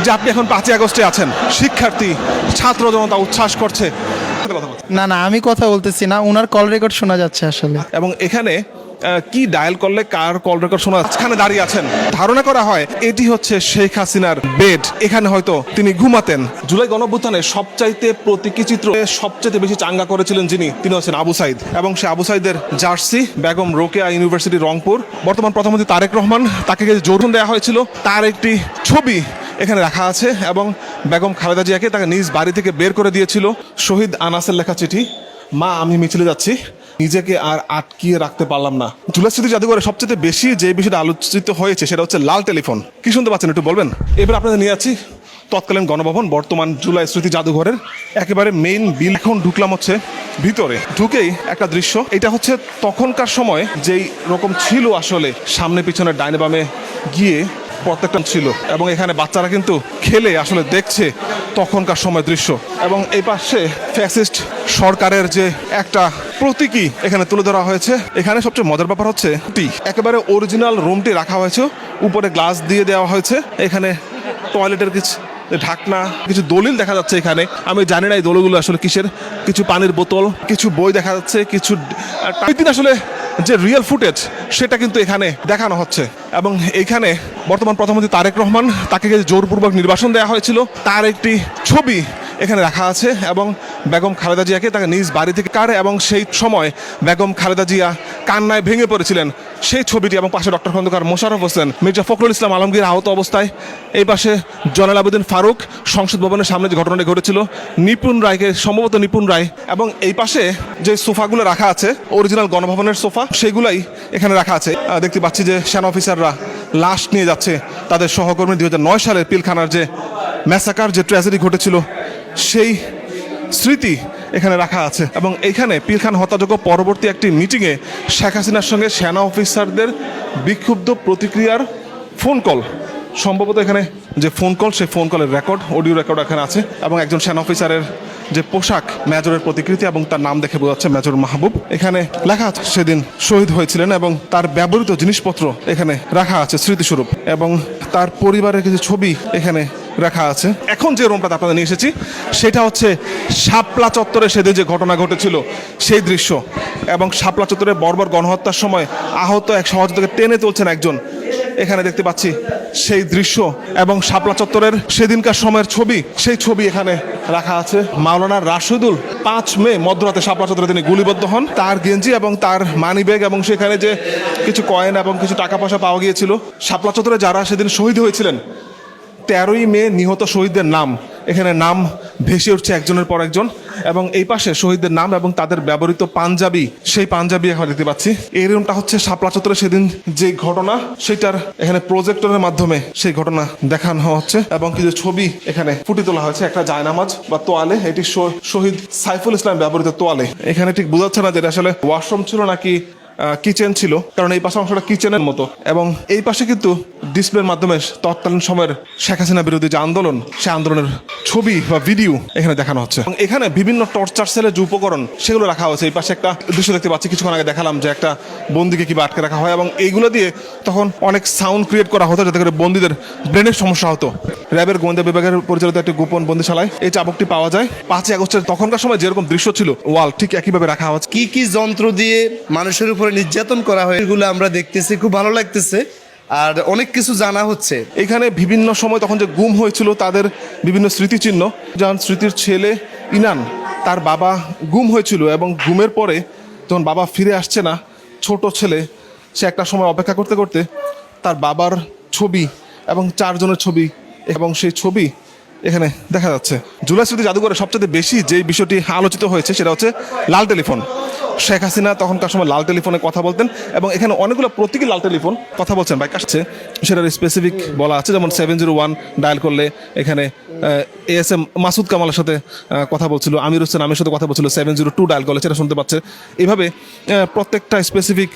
যে আপনি এখন 5ই আগস্টে আছেন, শিক্ষার্থী ছাত্র জনতা উচ্ছ্বাস করছে। না না, আমি কথা বলতেছি না, ওনার কল রেকর্ড শোনা যাচ্ছে আসলে। এবং এখানে কি ডায়াল করলে কার কল রেকর্ড শোনা যাচ্ছে, এখানে দাঁড়িয়ে আছেন। ধারণা করা হয় এটি হচ্ছে শেখ হাসিনার বেড, এখানে হয়তো তিনি ঘুমাতেন। জুলাই গণঅভ্যুত্থানে সবচাইতে প্রতীকী চিত্র, সবচাইতে বেশি চাঙ্গা করেছিলেন যিনি, তিনি হচ্ছেন আবু সাইদ। এবং সে আবু সাইদের জার্সি বেগম রোকেয়া ইউনিভার্সিটি রংপুর, বর্তমান প্রধানমন্ত্রী তারেক রহমান, তাকে জোরন দেওয়া হয়েছিল, তার একটি ছবি এখানে রাখা আছে। এবং বেগম খালেদা জিয়াকে তাকে নিজ বাড়ি থেকে বের করে দিয়েছিল। শহীদ আনাসের লেখা চিঠি, মা আমি মিছিলে যাচ্ছি, নিজেকে আর আটকিয়ে রাখতে পারলাম না। জুলাই স্মৃতি জাদুঘরে সবচেয়ে বেশি যে বিষয়টা আলোচিত হয়েছে সেটা হচ্ছে লাল টেলিফোন। কি শুনতে পাচ্ছেন একটু বলবেন? এবার আপনাদের নিয়ে আছি তৎকালীন গণভবন, বর্তমান জুলাই স্মৃতি জাদুঘরের একেবারে মেইন বিল। এখন ঢুকলাম হচ্ছে ভিতরে, ঢুকেই একটা দৃশ্য, এটা হচ্ছে তখনকার সময় যেই রকম ছিল আসলে, সামনে পিছনে ডাইনে বামে গিয়ে প্রত্যেকটা ছিল। এবং এখানে বাচ্চারা কিন্তু খেলে আসলে দেখছে তখনকার সময় দৃশ্য। এবং এই পাশে ফ্যাসিস্ট সরকারের যে একটা প্রতীকী এখানে তুলে ধরা হয়েছে। এখানে সবচেয়ে মজার ব্যাপার হচ্ছে একেবারে অরিজিনাল রুমটি রাখা হয়েছে, উপরে গ্লাস দিয়ে দেওয়া হয়েছে। এখানে টয়লেটের কিছু ঢাকনা, কিছু দলিল দেখা যাচ্ছে এখানে। আমি জানি না এই দলিলগুলো আসলে কিসের। কিছু পানির বোতল, কিছু বই দেখা যাচ্ছে, কিছু আসলে যে রিয়েল ফুটেজ সেটা কিন্তু এখানে দেখানো হচ্ছে। এবং এইখানে বর্তমান প্রধানমন্ত্রী তারেক রহমান, তাকে জোরপূর্বক নির্বাসন দেওয়া হয়েছিল, তার একটি ছবি এখানে রাখা আছে। এবং বেগম খালেদা জিয়াকে তাকে নিজ বাড়ি থেকে এবং সেই সময় বেগম খালেদা জিয়া কান্নায় ভেঙে পড়েছিলেন সেই ছবিটি। এবং পাশে ডক্টর খন্দকার মোশাররফ হোসেন, মির্জা ফখরুল ইসলাম আলমগীর আহত অবস্থায়। এই পাশে জয়নাল আবেদিন ফারুক, সংসদ ভবনের সামনে যে ঘটনাটি ঘটেছিল, নিপুণ রায়কে, সম্ভবত নিপুণ রায়। এবং এই পাশে যে সোফাগুলো রাখা আছে, অরিজিনাল গণভবনের সোফা, সেগুলাই এখানে রাখা আছে। দেখতে পাচ্ছি যে সেনা অফিসাররা লাশ নিয়ে যাচ্ছে তাদের সহকর্মী। 2009 সালের পিলখানার যে ম্যাসাকার, যে ট্র্যাজেডি ঘটেছিল, সেই স্মৃতি এখানে রাখা আছে। এবং এইখানে পিলখানা হত্যাযোগ্য পরবর্তী একটি মিটিংয়ে শেখ হাসিনার সঙ্গে সেনা অফিসারদের বিক্ষুব্ধ প্রতিক্রিয়ার ফোন কল, সম্ভবত এখানে যে ফোন কল, সেই ফোন কলের রেকর্ড, অডিও রেকর্ড এখানে আছে। এবং একজন সেনা অফিসারের যে পোশাক, মেজরের প্রতিকৃতি, এবং তার নাম দেখে বোঝাচ্ছে মেজর মাহবুব। এখানে লেখা আছে সেদিন শহীদ হয়েছিলেন, এবং তার ব্যবহৃত জিনিসপত্র এখানে রাখা আছে স্মৃতিস্বরূপ। এবং তার পরিবারের কিছু ছবি এখানে রাখা আছে। এখন যে রুমটাতে আপনাদের নিয়ে এসেছি সেটা হচ্ছে শাপলা চত্বরে সেদিন যে ঘটনা ঘটেছিল সেই দৃশ্য। এবং শাপলা চত্বরে বর্বর গণহত্যার সময় আহত এক সহযোদ্ধাকে টেনে তুলছেন একজন, এখানে দেখতে পাচ্ছি সেই দৃশ্য। এবং শাপলা চত্বরের সেদিনকার সময়ের ছবি, সেই ছবি এখানে রাখা আছে। মাওলানা রাশেদুল 5 মে মধ্যরাতে শাপলা চত্বরে তিনি গুলিবদ্ধ হন। তার গেঞ্জি এবং তার মানি ব্যাগ এবং সেখানে যে কিছু কয়েন এবং কিছু টাকা পয়সা পাওয়া গিয়েছিল। শাপলা চত্বরে যারা সেদিন শহীদ হয়েছিলেন, 13ই মে নিহত শহীদদের নাম, এখানে নাম ভেসে উঠছে একজনের পর একজন। এবং এই পাশে শহীদদের নাম এবং তাদের ব্যবহৃত পাঞ্জাবি, সেই পাঞ্জাবি এখন দেখতে পাচ্ছি। এই রুমটা হচ্ছে শাপলা চত্বরে সেদিন যে ঘটনা, সেটার এখানে প্রজেক্টরের মাধ্যমে সেই ঘটনা দেখানো হচ্ছে। এবং কিছু ছবি এখানে ফুটে তোলা হয়েছে, একটা জায়নামাজ বা তোয়ালে, এটি শহীদ সাইফুল ইসলাম ব্যবহৃত তোয়ালে। এখানে ঠিক বোঝাচ্ছে না যে এটা আসলে ওয়াশরুম ছিল নাকি কিচেন ছিল, কারণ এই পাশে অংশটা কিচেনের মতো। এবং এই পাশে কিন্তু ডিসপ্লের মাধ্যমে তৎকালীন সময়ের শেখ হাসিনা বিরোধী যে আন্দোলন, সে আন্দোলনের ছবি বা ভিডিও এখানে দেখানো হচ্ছে। এবং এখানে বিভিন্ন টর্চার সেলের যে উপকরণ সেগুলো রাখা হয়েছে। এই পাশে একটা দৃশ্য দেখতে পাচ্ছি, কিছুক্ষণ আগে দেখালাম যে একটা বন্দিকে কিভাবে আটকে রাখা হয়, এবং এইগুলো দিয়ে তখন অনেক সাউন্ড ক্রিয়েট করা হতো যাতে করে বন্দীদের ব্রেনের সমস্যা হতো। র্যাবের গোয়েন্দা বিভাগের পরিচালিত একটি গোপন বন্দিশালায় এই চাবকটি পাওয়া যায়। 5ই আগস্টের তখনকার সময় যেরকম দৃশ্য ছিল, ওয়াল ঠিক একইভাবে রাখা হচ্ছে। কি কি যন্ত্র দিয়ে মানুষের উপরে নির্যাতন করা হয় এগুলো আমরা দেখতেছি, খুব ভালো লাগতেছে, আর অনেক কিছু জানা হচ্ছে। এখানে বিভিন্ন সময় তখন যে গুম হয়েছিল তাদের বিভিন্ন স্মৃতিচিহ্ন, যেমন স্মৃতির ছেলে ইনান, তার বাবা গুম হয়েছিল, এবং গুমের পরে যখন বাবা ফিরে আসছে না, ছোট ছেলে সে একটা সময় অপেক্ষা করতে করতে তার বাবার ছবি এবং 4 জনের ছবি, এবং সেই ছবি এখানে দেখা যাচ্ছে। জুলাই স্মৃতি জাদুঘরে সবচেয়ে বেশি যে বিষয়টি আলোচিত হয়েছে সেটা হচ্ছে লাল টেলিফোন। শেখ হাসিনা তখনকার সময় লাল টেলিফোনে কথা বলতেন, এবং এখানে অনেকগুলো প্রতীকী লাল টেলিফোন কথা বলছেন বাইক আসছে, সেটার স্পেসিফিক বলা আছে। যেমন 701 ডায়াল করলে এখানে ASM মাসুদ কামালের সাথে কথা বলছিল, আমির হোসেন আমির সাথে কথা বলছিল। 702 ডায়াল করলে সেটা শুনতে পাচ্ছে। এইভাবে প্রত্যেকটা স্পেসিফিক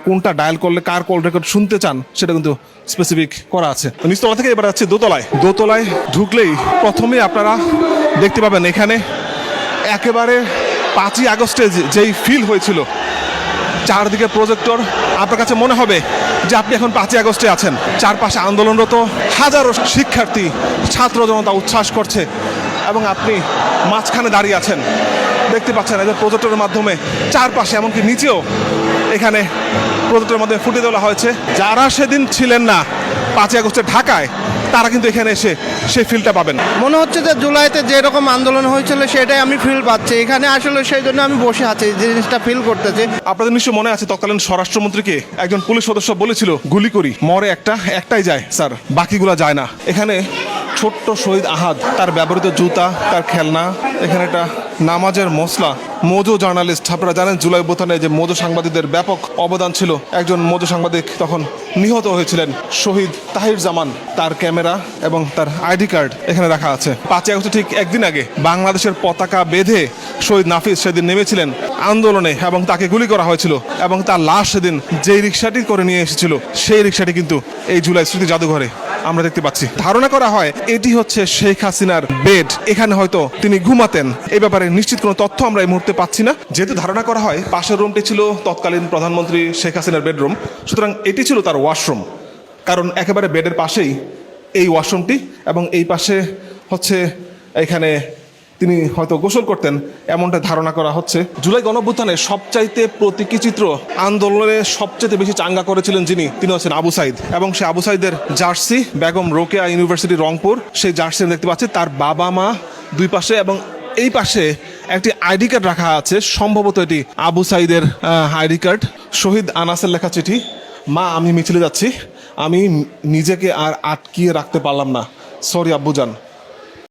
কোনটা ডায়াল করলে কার কল রেকর্ড শুনতে চান সেটা কিন্তু স্পেসিফিক করা আছে। নিচতলা থেকে এবার যাচ্ছে দোতলায়। দোতলায় ঢুকলেই প্রথমে আপনারা দেখতে পাবেন এখানে একেবারে 5ই আগস্টে যেই ফিল হয়েছিল, চারদিকে প্রজেক্টর, আপনার কাছে মনে হবে যে আপনি এখন 5ই আগস্টে আছেন। চারপাশে আন্দোলনরত হাজারো শিক্ষার্থী, ছাত্র জনতা উচ্ছ্বাস করছে এবং আপনি মাঝখানে দাঁড়িয়ে আছেন। দেখতে পাচ্ছেন এদের প্রজেক্টরের মাধ্যমে চারপাশে, এমনকি নিচেও এখানে প্রজেক্টরের মাধ্যমে ফুটিয়ে তোলা হয়েছে। যারা সেদিন ছিলেন না 5ই আগস্টে ঢাকায়, তারা কিন্তু এখানে এসে সেই ফিলটা পাবেন। মনে হচ্ছে যে জুলাইতে যেরকম আন্দোলন হয়েছিল সেটাই আমি ফিল পাচ্ছি এখানে, আসলে সেই জন্য আমি বসে আছি, জিনিসটা ফিল করতেছি। আপনাদের নিশ্চয় মনে আছে তৎকালীন স্বরাষ্ট্রমন্ত্রীকে একজন পুলিশ সদস্য বলেছিল, গুলি করি, মরে একটাই যায় স্যার, বাকিগুলো যায় না। এখানে ছোট্ট শহীদ আহাদ, তার ব্যবহৃত জুতা, তার খেলনা, এখানে একটা নামাজের মশলা, মোজো জার্নালিস্ট। আপনারা জানেন জুলাই অভ্যুত্থানে যে মোজো সাংবাদিকদের ব্যাপক অবদান ছিল। একজন মোজো সাংবাদিক তখন নিহত হয়েছিলেন, শহীদ তাহির জামান। তার ক্যামেরা এবং তার আইডি কার্ড এখানে রাখা আছে। 5ই আগস্ট ঠিক একদিন আগে বাংলাদেশের পতাকা বেঁধে শহীদ নাফিস সেদিন নেমেছিলেন আন্দোলনে এবং তাকে গুলি করা হয়েছিল এবং তার লাশ সেদিন যেই রিক্সাটি করে নিয়ে এসেছিল সেই রিক্সাটি কিন্তু এই জুলাই স্মৃতি জাদুঘরে আমরা দেখতে পাচ্ছি। ধারণা করা হয় এটি হচ্ছে শেখ হাসিনার বেড, এখানে হয়তো তিনি ঘুমাতেন। এই ব্যাপারে নিশ্চিত কোনো তথ্য আমরা এই মুহূর্তে পাচ্ছি না। যেহেতু ধারণা করা হয় পাশের রুমটি ছিল তৎকালীন প্রধানমন্ত্রী শেখ হাসিনার বেডরুম, সুতরাং এটি ছিল তার ওয়াশরুম, কারণ একেবারে বেডের পাশেই এই ওয়াশরুমটি এবং এই পাশে হচ্ছে এখানে তিনি হয়তো গোসল করতেন, এমনটা ধারণা করা হচ্ছে। জুলাই গণঅভ্যুত্থানে সবচাইতে প্রতীকী চিত্র, আন্দোলনে সবচেয়ে বেশি চাঙ্গা করেছিলেন যিনি, তিনি হচ্ছেন আবু সাইদ। এবং সে আবু সাইদের জার্সি বেগম রোকেয়া ইউনিভার্সিটি রংপুর, সেই জার্সি দেখতে পাচ্ছি। তার বাবা মা দুই পাশে এবং এই পাশে একটি আইডি কার্ড রাখা আছে, সম্ভবত এটি আবু সাইদের আইডি কার্ড। শহীদ আনাসের লেখা চিঠি, মা আমি মিছিলে যাচ্ছি, আমি নিজেকে আর আটকিয়ে রাখতে পারলাম না, সরি আব্বুজান।